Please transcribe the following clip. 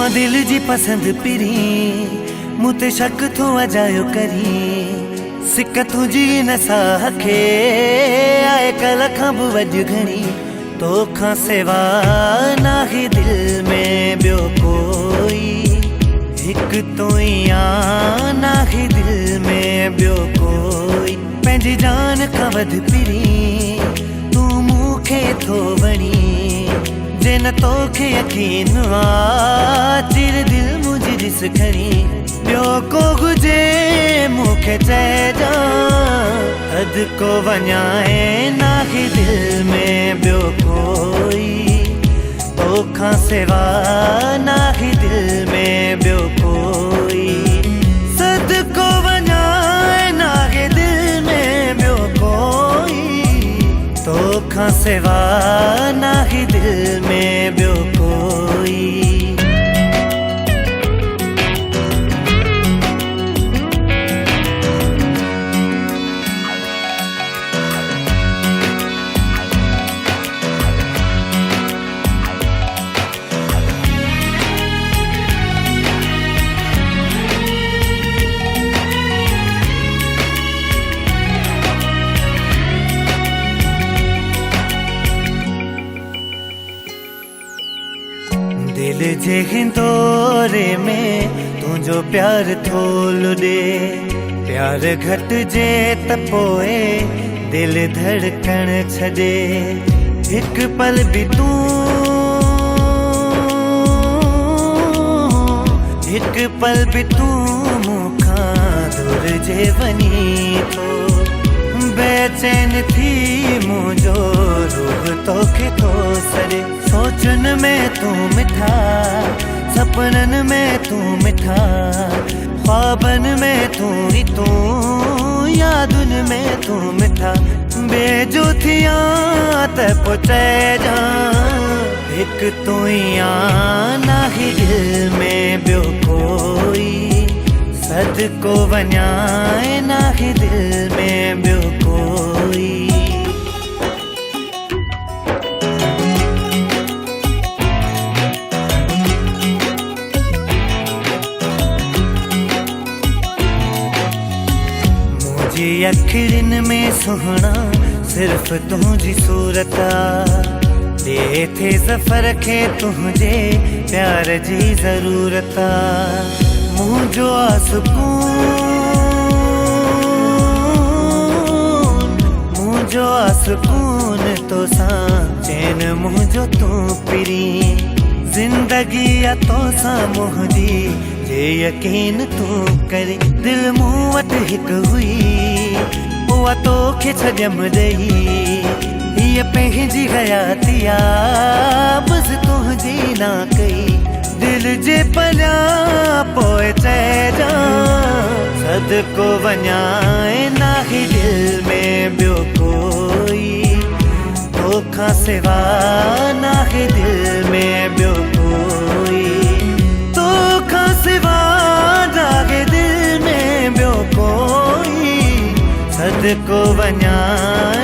दिल जी पसंद पिरी मुते शक थो अजायो करी सिक तुझी नसाह खे आए कल खां बि वॼ घणी तोखां सिवा नाहे दिल में ॿियो कोई हिक तो ई आ नाहे दिल में ॿियो कोई पंहिंजी जान खां वध पिरी तू मूंखे थो वणी जे न तोखे यकीन आ चिर दिल मुझी ॾिस खणी ॿियो को हुजे मूंखे चइजां अध को वञाए नाहे दिल में ॿियो कोई तोखां सिवा नाहे दिल में ॿियो कोई सद को वञाए नाहे दिल में ॿियो कोई तोखां सिवा नाहे दिल में ॿियो कोई। दिल जे हिंदोरे में तुझो प्यार थोल दे प्यार घट जे त पोए दिल धड़कण छदे एक पल भी तू एक पल भी तू मुखा दूर जे वनी तो बेचैन थी मुझो रूह तोखे तो सरे सोचन में तू मिठा सपनन में तू मिठा ख्वाबन में तू ही तू यादुन में तू मिठा बेजो थिया त पुछे जा एक तू ही आ नाहे दिल में ॿियो कोई सद को वञाए नाहे दिल में ॿियो कोई। मुझे अखिरन में सुहना सिर्फ तुझी सूरत दे थे सफर खे तुझे प्यार जी जरूरत मुझो सुकून तो सा चैन मुझो तू पिरी जिंदगी या तो सा मुझी जे यकीन तू करे दिल मूं वटि हिक हुई उहा तोखे छॾियमि ॾेई हीअ पंहिंजी हयातिया बसि तुंहिंजी ना कई दिल जे पलिया पोइ चइजां सद को वञाए नाहे दिल में ॿियो कोई तोखां सिवा नाहे दिल में ॿियो कोई तोखां सिवा नाहे दिल में ॿियो कोई सद को वञाए